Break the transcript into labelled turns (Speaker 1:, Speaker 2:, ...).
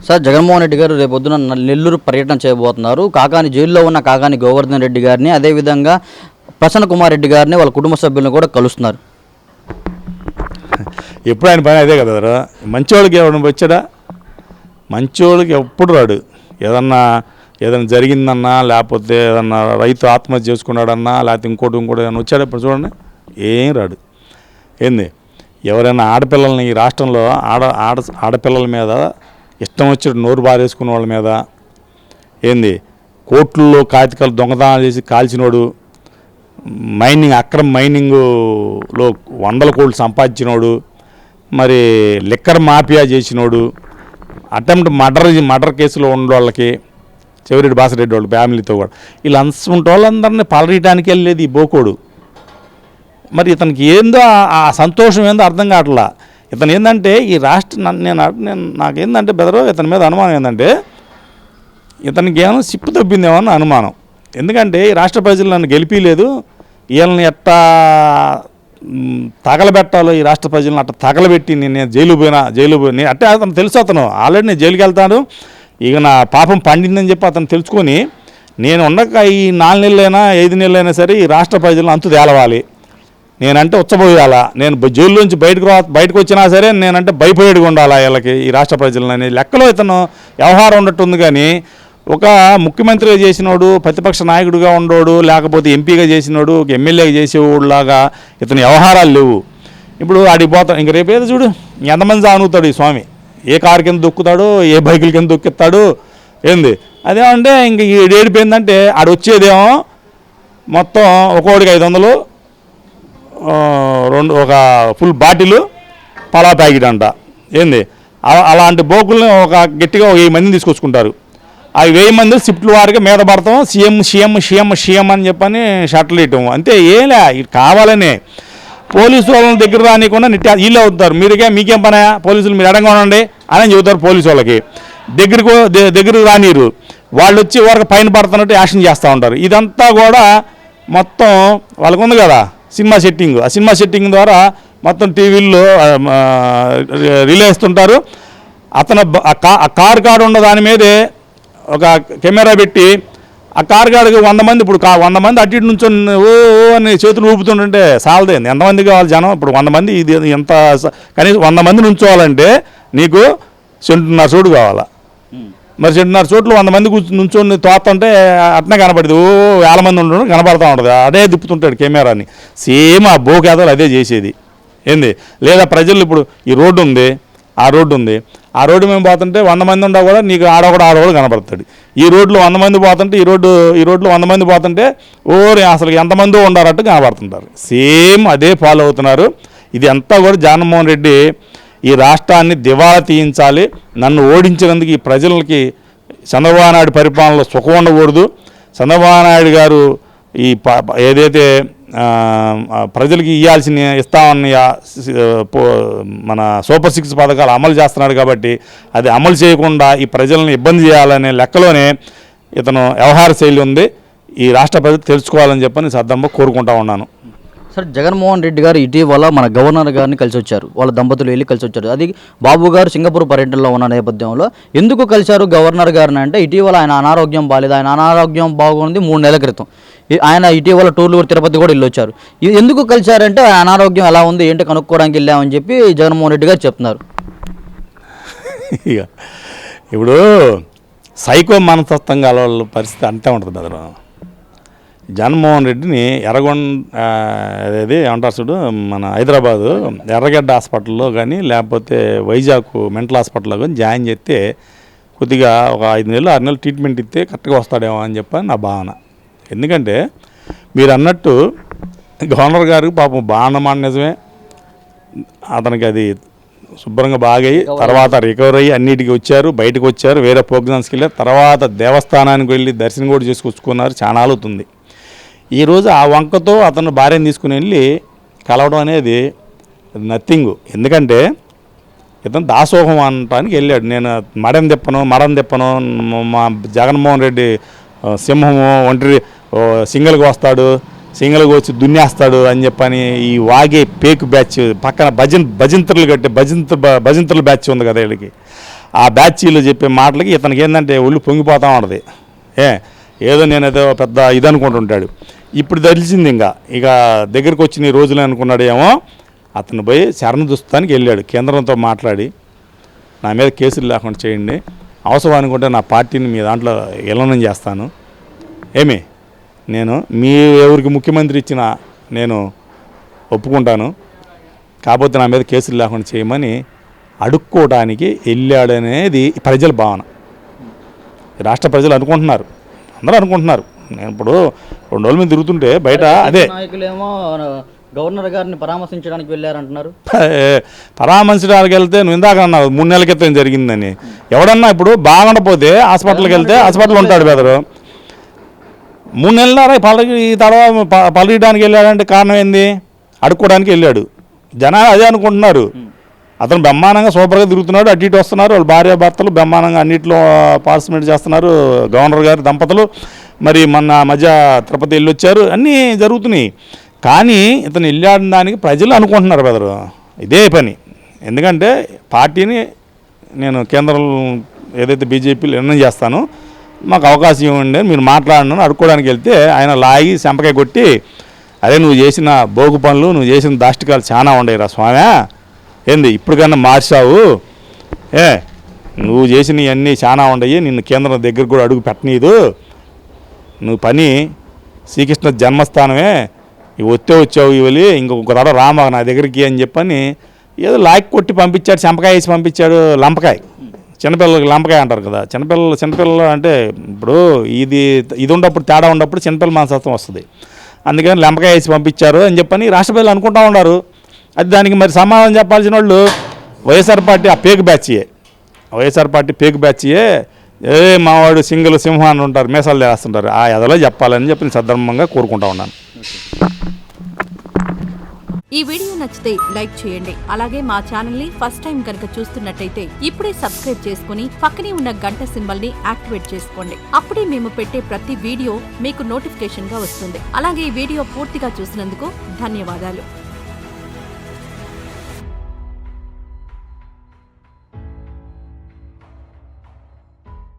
Speaker 1: Sir Jaganmohan Reddy గారు రేపొద్దున నెల్లూరు పర్యటన చేయబోతున్నారు. కాకాని జైల్లో ఉన్న కాకాని గోవర్ధన్ రెడ్డి గారిని, అదేవిధంగా ప్రసన్న కుమార్ రెడ్డి గారిని, వాళ్ళ కుటుంబ సభ్యులను కూడా కలుస్తున్నారు.
Speaker 2: ఎప్పుడు ఆయన పని అదే కదా. మంచోళ్ళకి ఎవరు వచ్చాడా? మంచోళ్ళకి ఎప్పుడు రాడు. ఏదన్నా జరిగిందన్నా, లేకపోతే ఏదన్నా రైతు ఆత్మహత్య చేసుకున్నాడన్నా, లేకపోతే ఇంకోటి ఏదైనా వచ్చాడా? ఇప్పుడు చూడండి, ఏం రాడు. ఏంది, ఎవరైనా ఆడపిల్లల్ని ఈ రాష్ట్రంలో ఆడపిల్లల మీద ఇష్టం వచ్చినట్టు నోరు బారేసుకున్న వాళ్ళ మీద, ఏంది కోట్లలో కాగితాలు దొంగతనాలు చేసి కాల్చినోడు, అక్రమ మైనింగ్లో 100 కోట్లు సంపాదించినోడు, మరి లిక్కర్ మాఫియా చేసినోడు, అటెంప్ట్ మర్డర్ కేసులో ఉన్న వాళ్ళకి, చెవిరెడ్డి బాసిరెడ్డి వాళ్ళు ఫ్యామిలీతో కూడా వీళ్ళు అంచుంటే వాళ్ళందరినీ పలరీయడానికి వెళ్ళేది ఈ బోకోడు. మరి ఇతనికి ఏందో ఆ సంతోషం ఏందో అర్థం కావట్లా. ఇతను ఏంటంటే ఈ నాకేందంటే బెదరు ఇతని మీద అనుమానం ఏంటంటే, ఇతనికి ఏమో సిప్పు తప్పిందేమో అని అనుమానం. ఎందుకంటే ఈ రాష్ట్ర ప్రజలు నన్ను గెలిపిలేదు, వీళ్ళని ఎట్టా తగలబెట్టాలో ఈ రాష్ట్ర ప్రజలను అట్లా తగలబెట్టి నేను జైలు పోయినా అంటే అతను తెలుసు. అతను ఆల్రెడీ నేను జైలుకి వెళ్తాను, ఇక నా పాపం పండిందని చెప్పి అతను తెలుసుకొని, నేను ఉండక ఈ 4 నెలలైనా 5 నెలలైనా సరే ఈ రాష్ట్ర ప్రజలను అంతు తేలవాలి, నేనంటే ఉచ్చబోయాలా, నేను జైల్లోంచి బయటకు వచ్చినా సరే నేనంటే భయపడేడుగా ఉండాలా వీళ్ళకి, ఈ రాష్ట్ర ప్రజలని లెక్కలో ఇతను వ్యవహారం ఉన్నట్టుంది. కానీ ఒక ముఖ్యమంత్రిగా చేసినోడు, ప్రతిపక్ష నాయకుడిగా ఉండోడు, లేకపోతే ఎంపీగా చేసినోడు, ఒక ఎమ్మెల్యేగా చేసేవాడులాగా ఇతని వ్యవహారాలు లేవు. ఇప్పుడు ఆడికి పోతాడు, ఇంక రేపేదో చూడు ఎంతమంది సానుగుతాడు ఈ స్వామి, ఏ కారు కింద దొక్కుతాడు, ఏ బైకుల కింద దొక్కిస్తాడు. ఏంది అదేమంటే ఇంక ఈ ఏడిపోయిందంటే ఆడు వచ్చేదేమో మొత్తం ఒక్కోడికి 500, ఒక ఫుల్ బాటిల్ పలా ప్యాకెట్ అంట. ఏంది అలాంటి బోకుల్ని గట్టిగా 1000 మందిని తీసుకొచ్చుకుంటారు. ఆ 1000 మంది షిఫ్ట్ల వారికి మీద పడతాం, సీఎం అని చెప్పని షర్ట్లు ఇవ్వటం అంతే. ఏలే కావాలనే పోలీసు వాళ్ళని దగ్గర రానికుండా వీళ్ళే అవుతారు. మీకేం పనా పోలీసులు, మీరు ఎడంగా ఉండండి అని చెబుతారు. పోలీసు వాళ్ళకి దగ్గరకు రానిరు, వాళ్ళు వచ్చి వారికి పైన పడుతున్నట్టు యాక్షన్ చేస్తూ ఉంటారు. ఇదంతా కూడా మొత్తం వాళ్ళకు ఉంది కదా సినిమా సెట్టింగ్. ఆ సినిమా సెట్టింగ్ ద్వారా మొత్తం టీవీల్లో రిలే ఇస్తుంటారు. అతను ఆ కారు ఉన్న దాని మీదే ఒక కెమెరా పెట్టి ఆ కారు కాడికి 100 మంది, ఇప్పుడు 100 మంది అటు ఇటు నుంచి ఓ అని చేతులు ఊపుతుంటే సాలదే. ఎంతమంది కావాలి జనం? ఇప్పుడు 100 మంది, ఇది ఎంత కనీసం 100 మంది నుంచోవాలంటే నీకు 1.5 చోటు కావాలా. మరి 1.5 చోట్లు 100 మంది నుంచొని తోస్తుంటే అట్నే కనపడుతుంది. ఓ 1000 మంది ఉండడం కనపడుతూ ఉంటుంది. అదే తిప్పుతుంటాడు కెమెరాని. సేమ్ ఆ బోకేదలు అదే చేసేది. ఏంది లేదా ప్రజలు ఇప్పుడు ఈ రోడ్డు ఉంది, ఆ రోడ్డు మేము పోతుంటే 100 మంది ఉండా కూడా నీకు ఆడొకడు కనపడతాడు. ఈ రోడ్లో 100 మంది పోతుంటే ఈ రోడ్లో 100 మంది పోతుంటే అసలు ఎంతమందో ఉండారట్టు కనపడుతుంటారు. సేమ్ అదే ఫాలో అవుతున్నారు. ఇది అంతా కూడా జగన్మోహన్ రెడ్డి ఈ రాష్ట్రాన్ని దివాళా తీయించాలి, నన్ను ఓడించినందుకు ఈ ప్రజలకి చంద్రబాబు నాయుడు పరిపాలనలో సుఖం ఉండకూడదు. చంద్రబాబు నాయుడు గారు ఈ ఏదైతే ప్రజలకి ఇస్తామని మన సూపర్ 6 పథకాలు అమలు చేస్తున్నాడు కాబట్టి అది అమలు చేయకుండా ఈ ప్రజలను ఇబ్బంది చేయాలనే లెక్కలోనే ఇతను వ్యవహార శైలి ఉంది. ఈ రాష్ట్ర ప్రజలు తెలుసుకోవాలని చెప్పని సద్దంబ కోరుకుంటా ఉన్నాను.
Speaker 1: సార్ జగన్మోహన్ రెడ్డి గారు ఇటీవల మన గవర్నర్ గారిని కలిసి వచ్చారు, వాళ్ళ దంపతులు వెళ్ళి కలిసి వచ్చారు. అది బాబు గారు సింగపూర్ పర్యటనలో ఉన్న నేపథ్యంలో ఎందుకు కలిశారు గవర్నర్ గారిని అంటే, ఇటీవల ఆయన అనారోగ్యం బాలేదు, ఆయన అనారోగ్యం బాగుంది 3 నెలల క్రితం. ఆయన ఇటీవల టూర్లు తిరుపతి కూడా వెళ్ళొచ్చారు. ఎందుకు కలిశారంటే ఆయన అనారోగ్యం ఎలా ఉంది ఏంటి కనుక్కోవడానికి వెళ్ళామని చెప్పి జగన్మోహన్ రెడ్డి గారు చెప్తున్నారు.
Speaker 2: ఇప్పుడు సైకో మనస్తత్వం గల వాళ్ళ పరిస్థితి అంతే ఉంటుంది బెదరు. జగన్మోహన్ రెడ్డిని అదేది ఏమంటారు చూడు, మన హైదరాబాదు ఎర్రగడ్డ హాస్పిటల్లో కానీ లేకపోతే వైజాగ్ మెంటల్ హాస్పిటల్లో కానీ జాయిన్ చేస్తే కొద్దిగా ఒక 5 నెలలు 6 నెలలు ట్రీట్మెంట్ ఇస్తే కరెక్ట్గా వస్తాడేమో అని చెప్పి నా భావన. ఎందుకంటే మీరు అన్నట్టు గవర్నర్ గారు పాపం బాగున్నమాట నిజమే, అతనికి అది శుభ్రంగా బాగయ్యి తర్వాత రికవర్ అయ్యి అన్నిటికీ వచ్చారు, బయటకు వచ్చారు, వేరే ప్రోగ్రామ్స్కి వెళ్ళారు, తర్వాత దేవస్థానానికి వెళ్ళి దర్శనం కూడా చేసుకొచ్చుకున్నారు. చాలా అవుతుంది. ఈరోజు ఆ వంకతో అతను భార్యను తీసుకుని వెళ్ళి కలవడం అనేది నథింగ్. ఎందుకంటే ఇతను దాసోహం అనటానికి వెళ్ళాడు. నేను మడం తిప్పను, మా జగన్మోహన్ రెడ్డి సింహము ఒంటరి సింగిల్గా వస్తాడు, సింగిల్గా వచ్చి దున్నేస్తాడు అని చెప్పని ఈ వాగే పేకు బ్యాచ్ పక్కన భజంత్రులు కట్టి భజంత్రుల బ్యాచ్ ఉంది కదా వీళ్ళకి, ఆ బ్యాచీలు చెప్పే మాటలకి ఇతనికి ఏంటంటే ఒళ్ళు పొంగిపోతూ ఉంటుంది. ఏదో నేనేదో పెద్ద ఇది అనుకుంటుంటాడు. ఇప్పుడు తెలిసింది ఇక దగ్గరికి వచ్చిన రోజులు అనుకున్నాడు ఏమో. అతను పోయి శరణ దుస్తానికి వెళ్ళాడు. కేంద్రంతో మాట్లాడి నా మీద కేసులు లేకుండా చేయండి, అవసరం అనుకుంటే నా పార్టీని మీ దాంట్లో విలీనం చేస్తాను, నేను మీ ఎవరికి ముఖ్యమంత్రి ఇచ్చినా నేను ఒప్పుకుంటాను, కాకపోతే నా మీద కేసులు లేకుండా చేయమని అడుక్కోవడానికి వెళ్ళాడనేది ప్రజల భావన. రాష్ట్ర ప్రజలు అనుకుంటున్నారు, అందరూ అనుకుంటున్నారు. నేను ఇప్పుడు 2 రోజుల మీద తిరుగుతుంటే బయట అదే
Speaker 1: నాయకులేమో గవర్నర్ గారిని పరామర్శించడానికి వెళ్ళారంటున్నారు.
Speaker 2: పరామర్శించడానికి వెళ్తే నువ్వు ఇందాక అన్నావు 3 నెలల క్రితం జరిగిందని. ఎవడన్నా ఇప్పుడు బాగుండపోతే హాస్పిటల్కి వెళ్తే హాస్పిటల్ ఉంటాడు బెదరు. 3 నెలల పలకడానికి వెళ్ళాడంటే కారణం ఏంది? అడుక్కోవడానికి వెళ్ళాడు. జనాలు అదే అనుకుంటున్నారు. అతను బ్రహ్మాండంగా సూపర్గా తిరుగుతున్నాడు, అటు ఇటు వస్తున్నారు, వాళ్ళ భార్య భర్తలు బ్రహ్మాండంగా అన్నింటిలో పార్టిసిపేట్ చేస్తున్నారు. గవర్నర్ గారి దంపతులు మరి మొన్న మధ్య తిరుపతి వెళ్ళి వచ్చారు, అన్నీ జరుగుతున్నాయి. కానీ ఇతను వెళ్ళాడిన దానికి ప్రజలు అనుకుంటున్నారు బెదరు. ఇదే పని. ఎందుకంటే పార్టీని నేను కేంద్రం ఏదైతే బీజేపీలో నిర్ణయం చేస్తానో మాకు అవకాశం ఇవ్వండి, మీరు మాట్లాడినాను అడుక్కోవడానికి వెళ్తే ఆయన లాగి చెంపకాయ కొట్టి, అదే నువ్వు చేసిన బోగు పనులు, నువ్వు చేసిన దాష్టికాలు చాలా ఉండేరా స్వామి, ఇప్పటికన్నా మార్చావు, నువ్వు చేసినవన్నీ చాలా ఉండయి, నిన్ను కేంద్రం దగ్గర కూడా అడుగు పెట్టనీదు, నువ్వు పని శ్రీకృష్ణ జన్మస్థానమే, వచ్చావు ఇవలి, ఇంకొక తర రామ నా దగ్గరికి అని చెప్పని ఏదో లాక్ కొట్టి పంపించాడు, చెంపకాయ వేసి పంపించాడు. లంపకాయ, చిన్నపిల్లలకి లంపకాయ అంటారు కదా. చిన్నపిల్లలు అంటే ఇప్పుడు ఇది ఉన్నప్పుడు తేడా ఉన్నప్పుడు చిన్నపిల్లల మనస్తత్వం వస్తుంది. అందుకని లంపకాయ వేసి పంపించారు అని చెప్పని రాష్ట్ర ప్రజలు అనుకుంటూ ఉన్నారు. అది దానికి మరి సమాధానం చెప్పాల్సిన వాళ్ళు వైఎస్ఆర్ పార్టీ ఆ పేక్ బ్యాచ్యే, వైఎస్ఆర్ పార్టీ పేక్ బ్యాచ్యే. మావాడు సింగిల్ సింహాన్ని ఉంటారు, మేసాలు చేస్తుంటారు, ఆ ఎదలో చెప్పాలని చెప్పి సద్ధర్మంగా కోరుకుంటా ఉన్నాను.
Speaker 3: ఈ వీడియో నచ్చితే లైక్ చేయండి. అలాగే మా ఛానల్ ని ఫస్ట్ టైం కనుక చూస్తున్నట్టయితే ఇప్పుడే సబ్స్క్రైబ్ చేసుకుని పక్కనే ఉన్న గంట సింబల్ ని యాక్టివేట్ చేసుకోండి. అప్పుడే మేము పెట్టే ప్రతి వీడియో మీకు నోటిఫికేషన్ గా వస్తుంది. అలాగే ఈ వీడియో పూర్తిగా చూసినందుకు ధన్యవాదాలు.